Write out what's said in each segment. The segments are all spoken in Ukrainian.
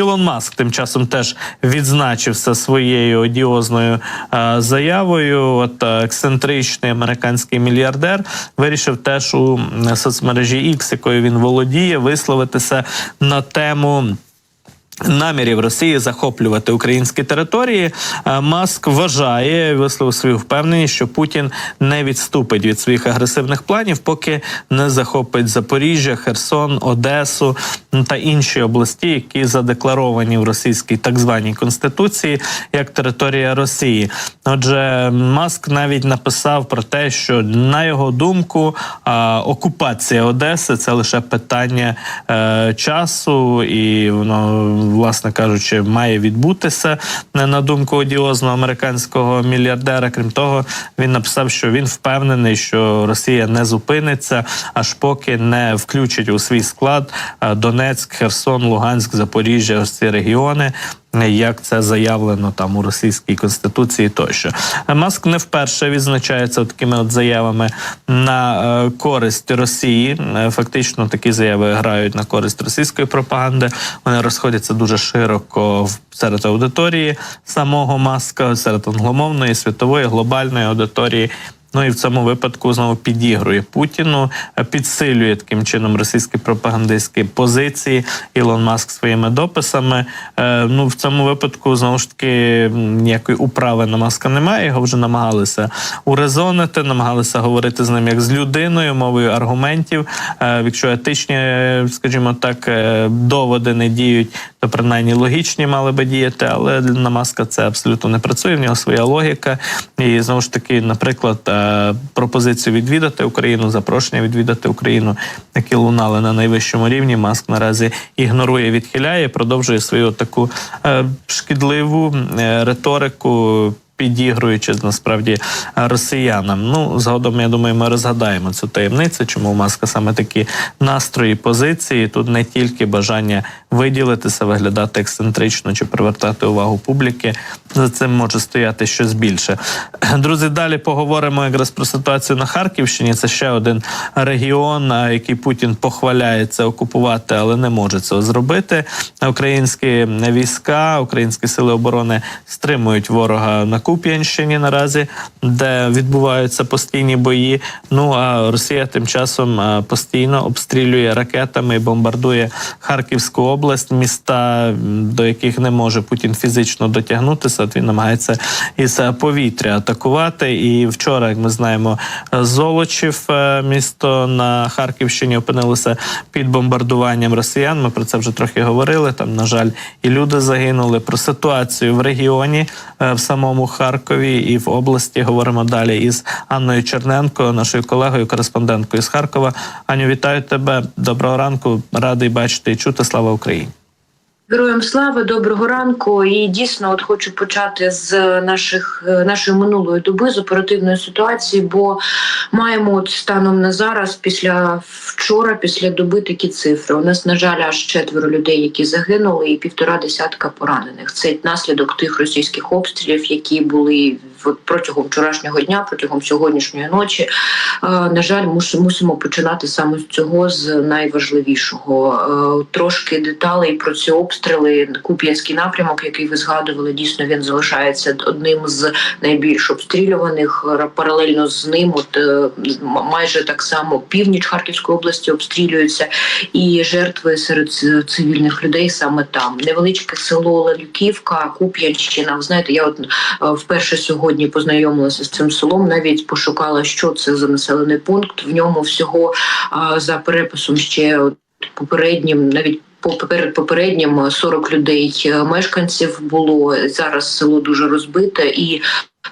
Ілон Маск тим часом теж відзначився своєю одіозною заявою. От ексцентричний американський мільярдер вирішив теж у соцмережі X, якою він володіє, висловитися на тему намірів Росії захоплювати українські території. Маск вважає, висловив свою впевненість, що Путін не відступить від своїх агресивних планів, поки не захопить Запоріжжя, Херсон, Одесу та інші області, які задекларовані в російській так званій Конституції як територія Росії. Отже, Маск навіть написав про те, що, на його думку, окупація Одеси – це лише питання часу, і воно, власне кажучи, має відбутися, на думку одіозного американського мільярдера. Крім того, він написав, що він впевнений, що Росія не зупиниться, аж поки не включить у свій склад Донецьк, Херсон, Луганськ, Запоріжжя, ось ці регіони, як це заявлено там у російській конституції тощо. Маск не вперше відзначається такими от заявами на користь Росії. Фактично такі заяви грають на користь російської пропаганди. Вони розходяться дуже широко серед аудиторії самого Маска, серед англомовної, світової, глобальної аудиторії. Ну і в цьому випадку знову підігрує Путіну, підсилює таким чином російські пропагандистські позиції Ілон Маск своїми дописами. Ну, в цьому випадку, знову ж таки, ніякої управи на Маска немає. Його вже намагалися урезонити, намагалися говорити з ним як з людиною, мовою аргументів. Якщо етичні, скажімо так, доводи не діють, то принаймні логічні мали би діяти, але на Маска це абсолютно не працює, в нього своя логіка. І знову ж таки, наприклад, пропозицію відвідати Україну, запрошення відвідати Україну, які лунали на найвищому рівні, Маск наразі ігнорує, відхиляє, продовжує свою таку шкідливу риторику, підігруючи насправді росіянам. Ну, згодом, я думаю, ми розгадаємо цю таємницю, чому у Маска саме такі настрої, позиції. Тут не тільки бажання виділитися, виглядати ексцентрично чи привертати увагу публіки. За цим може стояти щось більше. Друзі, далі поговоримо якраз про ситуацію на Харківщині. Це ще один регіон, який Путін похваляється окупувати, але не може цього зробити. Українські війська, українські сили оборони стримують ворога на Куп'янщині наразі, де відбуваються постійні бої. Ну, а Росія тим часом постійно обстрілює ракетами і бомбардує Харківську область, міста, до яких не може Путін фізично дотягнутися. От він намагається із повітря атакувати. І вчора, як ми знаємо, Золочів, місто на Харківщині, опинилося під бомбардуванням росіян. Ми про це вже трохи говорили. Там, на жаль, і люди загинули. Про ситуацію в регіоні, в самому Харкові і в області говоримо далі із Анною Черненко, нашою колегою, кореспонденткою з Харкова. Аню, вітаю тебе. Доброго ранку. Радий бачити і чути. Слава Україні. Героям слава, доброго ранку. І дійсно, от хочу почати з нашої минулої доби, з оперативної ситуації, бо маємо от станом на зараз, після доби такі цифри. У нас, на жаль, аж 4 людей, які загинули, і 1,5 десятка поранених. Це наслідок тих російських обстрілів, які були протягом вчорашнього дня, протягом сьогоднішньої ночі. На жаль, мусимо починати саме з цього, з найважливішого. Трошки деталей про ці обстріли. Куп'янський напрямок, який ви згадували, дійсно він залишається одним з найбільш обстрілюваних. Паралельно з ним майже так само північ Харківської області обстрілюється, і жертви серед цивільних людей саме там. Невеличке село Лелюківка, Куп'янщина. Ви знаєте, я вперше сьогодні познайомилася з цим селом, навіть пошукала, що це за населений пункт. В ньому всього за переписом ще попереднім, навіть перед попереднім 40 людей мешканців було. Зараз село дуже розбите, і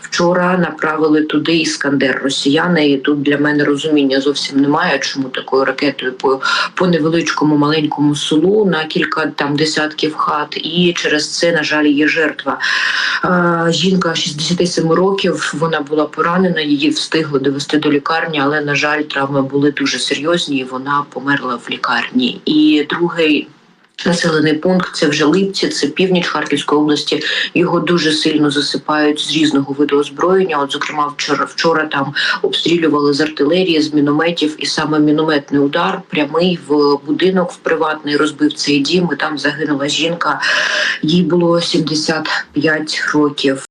вчора направили туди іскандер росіяни, і тут для мене розуміння зовсім немає, чому такою ракетою по невеличкому маленькому селу на кілька там десятків хат, і через це, на жаль, є жертва. Жінка 67 років, вона була поранена, її встигли довести до лікарні, але, на жаль, травми були дуже серйозні, і вона померла в лікарні. І другий населений пункт, це вже Липці, це північ Харківської області. Його дуже сильно засипають з різного виду озброєння. От, зокрема, вчора там обстрілювали з артилерії, з мінометів, і саме мінометний удар прямий в будинок в приватний розбив цей дім. І там загинула жінка. Їй було 75 років.